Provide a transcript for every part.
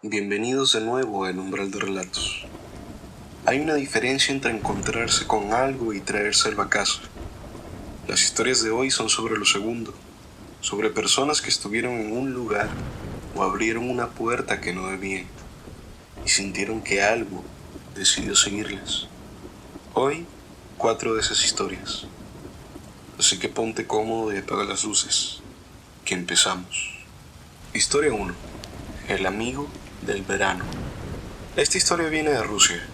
Bienvenidos de nuevo a El Umbral de Relatos. Hay una diferencia entre encontrarse con algo y traérselo a casa. Las historias de hoy son sobre lo segundo, sobre personas que estuvieron en un lugar o abrieron una puerta que no debían y sintieron que algo decidió seguirles. Hoy, 4 de esas historias. Así que ponte cómodo y apaga las luces, que empezamos. Historia 1. El amigo del verano. Esta historia viene de Rusia,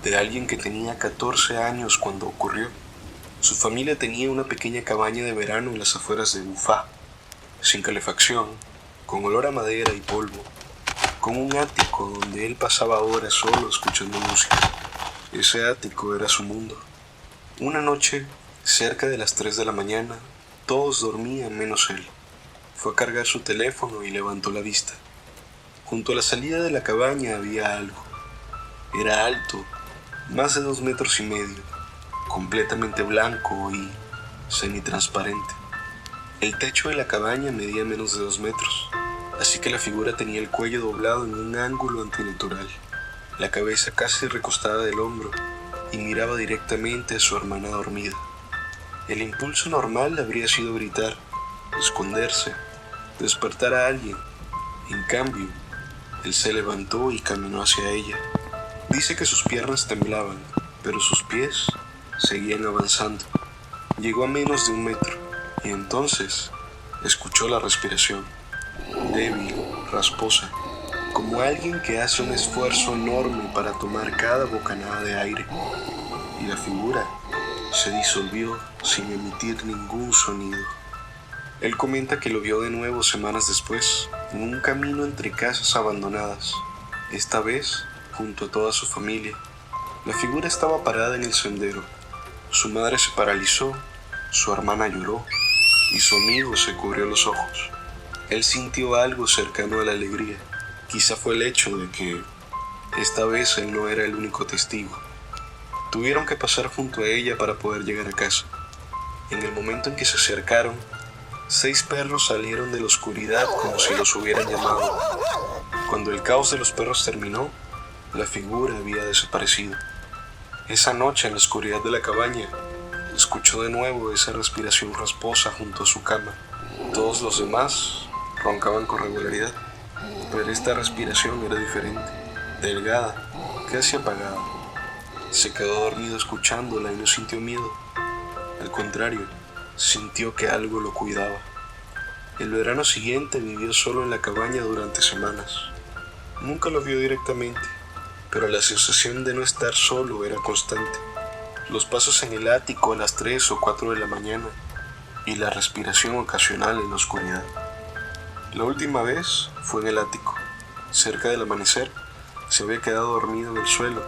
de alguien que tenía 14 años cuando ocurrió. Su familia tenía una pequeña cabaña de verano en las afueras de Ufa, sin calefacción, con olor a madera y polvo, con un ático donde él pasaba horas solo escuchando música. Ese ático era su mundo. Una noche, cerca de las 3 de la mañana, todos dormían menos él. Fue a cargar su teléfono y levantó la vista. Junto a la salida de la cabaña había algo. Era alto, más de 2,5 metros, completamente blanco y semitransparente. El techo de la cabaña medía menos de 2 metros, así que la figura tenía el cuello doblado en un ángulo antinatural, la cabeza casi recostada del hombro y miraba directamente a su hermana dormida. El impulso normal habría sido gritar, esconderse, despertar a alguien. En cambio, él se levantó y caminó hacia ella. Dice que sus piernas temblaban, pero sus pies seguían avanzando. Llegó a menos de 1 metro y entonces escuchó la respiración, débil, rasposa, como alguien que hace un esfuerzo enorme para tomar cada bocanada de aire. Y la figura se disolvió sin emitir ningún sonido. Él comenta que lo vio de nuevo semanas después, en un camino entre casas abandonadas, esta vez junto a toda su familia. La figura estaba parada en el sendero. Su madre se paralizó, su hermana lloró y su amigo se cubrió los ojos. Él sintió algo cercano a la alegría. Quizá fue el hecho de que esta vez él no era el único testigo. Tuvieron que pasar junto a ella para poder llegar a casa. En el momento en que se acercaron, 6 perros salieron de la oscuridad como si los hubieran llamado. Cuando el caos de los perros terminó, la figura había desaparecido. Esa noche, en la oscuridad de la cabaña, escuchó de nuevo esa respiración rasposa junto a su cama. Todos los demás roncaban con regularidad, pero esta respiración era diferente, delgada, casi apagada. Se quedó dormido escuchándola y no sintió miedo. Al contrario, sintió que algo lo cuidaba. El verano siguiente vivió solo en la cabaña durante semanas. Nunca lo vio directamente, pero la sensación de no estar solo era constante. Los pasos en el ático a las 3 o 4 de la mañana y la respiración ocasional en la oscuridad. La última vez fue en el ático. Cerca del amanecer, se había quedado dormido en el suelo.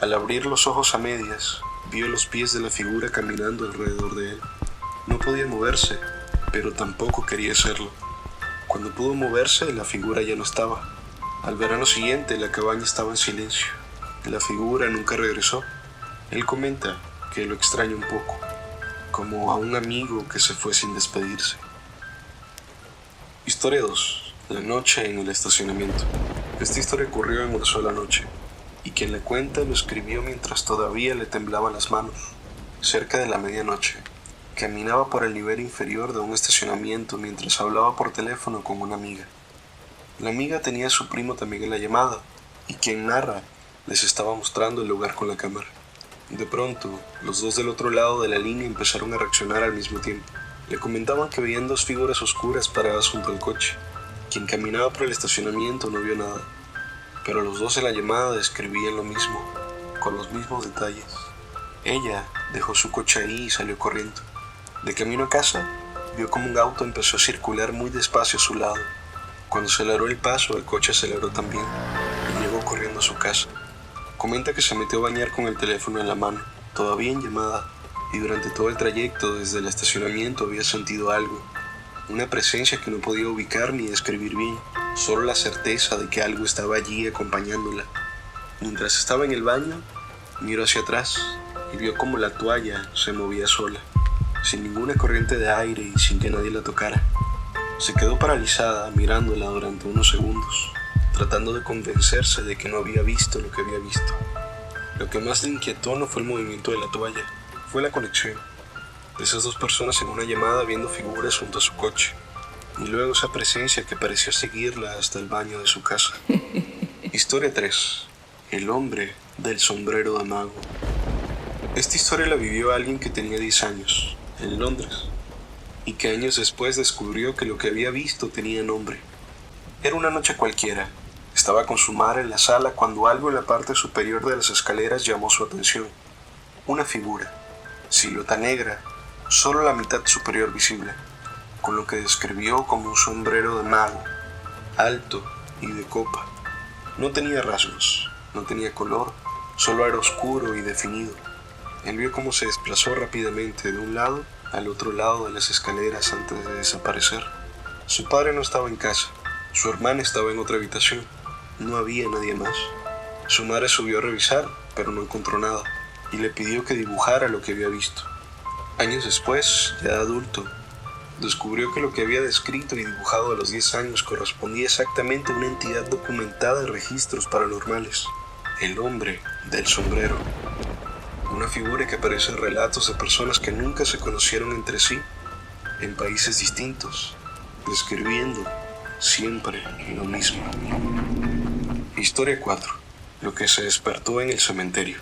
Al abrir los ojos a medias, vio los pies de la figura caminando alrededor de él. No podía moverse, pero tampoco quería hacerlo. Cuando pudo moverse, la figura ya no estaba. Al verano siguiente, la cabaña estaba en silencio. La figura nunca regresó. Él comenta que lo extraña un poco, como a un amigo que se fue sin despedirse. Historia 2. La noche en el estacionamiento. Esta historia ocurrió en una sola noche, y quien la cuenta lo escribió mientras todavía le temblaban las manos. Cerca de la medianoche, caminaba por el nivel inferior de un estacionamiento mientras hablaba por teléfono con una amiga. La amiga tenía a su primo también en la llamada, y quien narra les estaba mostrando el lugar con la cámara. De pronto, los dos del otro lado de la línea empezaron a reaccionar al mismo tiempo. Le comentaban que veían 2 figuras oscuras paradas junto al coche. Quien caminaba por el estacionamiento no vio nada, pero los dos en la llamada describían lo mismo, con los mismos detalles. Ella dejó su coche ahí y salió corriendo. De camino a casa, vio como un auto empezó a circular muy despacio a su lado. Cuando aceleró el paso, el coche aceleró también y llegó corriendo a su casa. Comenta que se metió a bañar con el teléfono en la mano, todavía en llamada, y durante todo el trayecto desde el estacionamiento había sentido algo, una presencia que no podía ubicar ni describir bien, solo la certeza de que algo estaba allí acompañándola. Mientras estaba en el baño, miró hacia atrás y vio como la toalla se movía sola, sin ninguna corriente de aire y sin que nadie la tocara. Se quedó paralizada mirándola durante unos segundos. tratando de convencerse de que no había visto lo que había visto. Lo que más le inquietó no fue el movimiento de la toalla, fue la conexión de esas dos personas en una llamada viendo figuras junto a su coche, y luego esa presencia que pareció seguirla hasta el baño de su casa. Historia 3. El hombre del sombrero de mago. Esta historia la vivió alguien que tenía 10 años, en Londres, y que años después descubrió que lo que había visto tenía nombre. Era una noche cualquiera. Estaba con su madre en la sala cuando algo en la parte superior de las escaleras llamó su atención. Una figura, silueta negra, solo la mitad superior visible, con lo que describió como un sombrero de mago, alto y de copa. No tenía rasgos, no tenía color, solo era oscuro y definido. Él vio cómo se desplazó rápidamente de un lado al otro lado de las escaleras antes de desaparecer. Su padre no estaba en casa, su hermana estaba en otra habitación, no había nadie más. Su madre subió a revisar, pero no encontró nada, y le pidió que dibujara lo que había visto. Años después, ya adulto, descubrió que lo que había descrito y dibujado a los 10 años correspondía exactamente a una entidad documentada de registros paranormales, el hombre del sombrero. Una figura que aparece en relatos de personas que nunca se conocieron entre sí, en países distintos, describiendo siempre lo mismo. Historia 4. Lo que se despertó en el cementerio.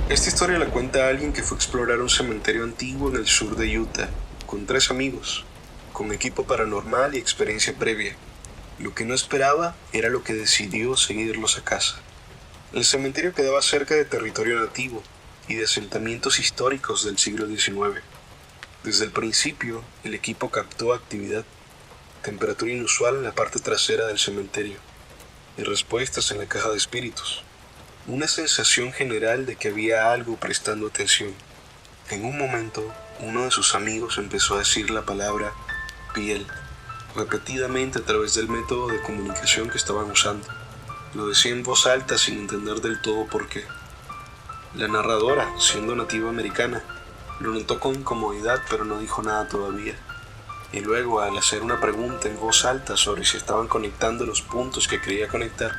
Esta historia la cuenta alguien que fue a explorar un cementerio antiguo en el sur de Utah, con 3 amigos, con equipo paranormal y experiencia previa. Lo que no esperaba era lo que decidió seguirlos a casa. El cementerio quedaba cerca de territorio nativo y de asentamientos históricos del siglo XIX. Desde el principio, el equipo captó actividad, temperatura inusual en la parte trasera del cementerio y respuestas en la caja de espíritus. Una sensación general de que había algo prestando atención. En un momento, uno de sus amigos empezó a decir la palabra piel, repetidamente a través del método de comunicación que estaban usando. Lo decía en voz alta sin entender del todo por qué. La narradora, siendo nativa americana, lo notó con incomodidad pero no dijo nada todavía. Y luego, al hacer una pregunta en voz alta sobre si estaban conectando los puntos que quería conectar,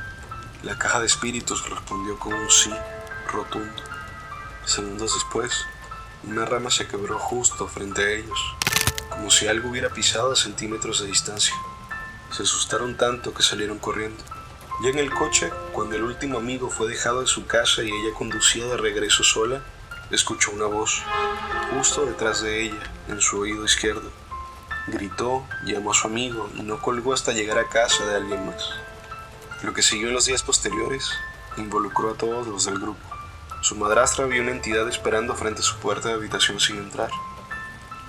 la caja de espíritus respondió con un sí rotundo. Segundos después, una rama se quebró justo frente a ellos, como si algo hubiera pisado a centímetros de distancia. Se asustaron tanto que salieron corriendo. Ya en el coche, cuando el último amigo fue dejado en su casa y ella conducía de regreso sola, escuchó una voz, justo detrás de ella, en su oído izquierdo. Gritó, llamó a su amigo y no colgó hasta llegar a casa de alguien más. Lo que siguió en los días posteriores involucró a todos los del grupo. Su madrastra vio una entidad esperando frente a su puerta de habitación sin entrar.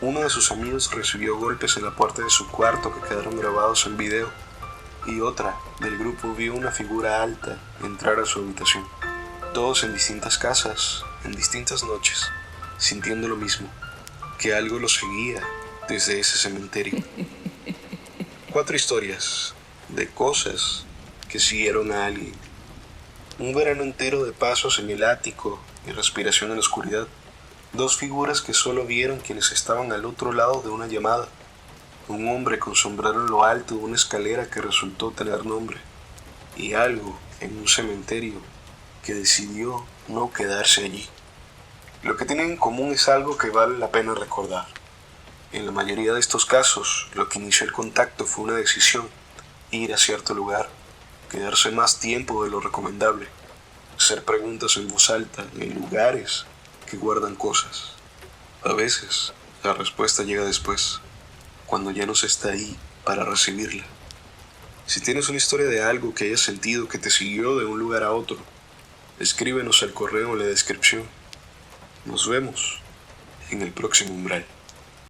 Uno de sus amigos recibió golpes en la puerta de su cuarto que quedaron grabados en video, y otra del grupo vio una figura alta entrar a su habitación. Todos en distintas casas, en distintas noches, sintiendo lo mismo, que algo los seguía desde ese cementerio. 4 historias de cosas que siguieron a alguien. Un verano entero de pasos en el ático y respiración en la oscuridad. 2 figuras que solo vieron quienes estaban al otro lado de una llamada. Un hombre con sombrero en lo alto de una escalera que resultó tener nombre. Y algo en un cementerio que decidió no quedarse allí. Lo que tienen en común es algo que vale la pena recordar. En la mayoría de estos casos, lo que inició el contacto fue una decisión: ir a cierto lugar, quedarse más tiempo de lo recomendable, hacer preguntas en voz alta en lugares que guardan cosas. A veces, la respuesta llega después, cuando ya no se está ahí para recibirla. Si tienes una historia de algo que hayas sentido que te siguió de un lugar a otro, escríbenos al correo en la descripción. Nos vemos en el próximo umbral.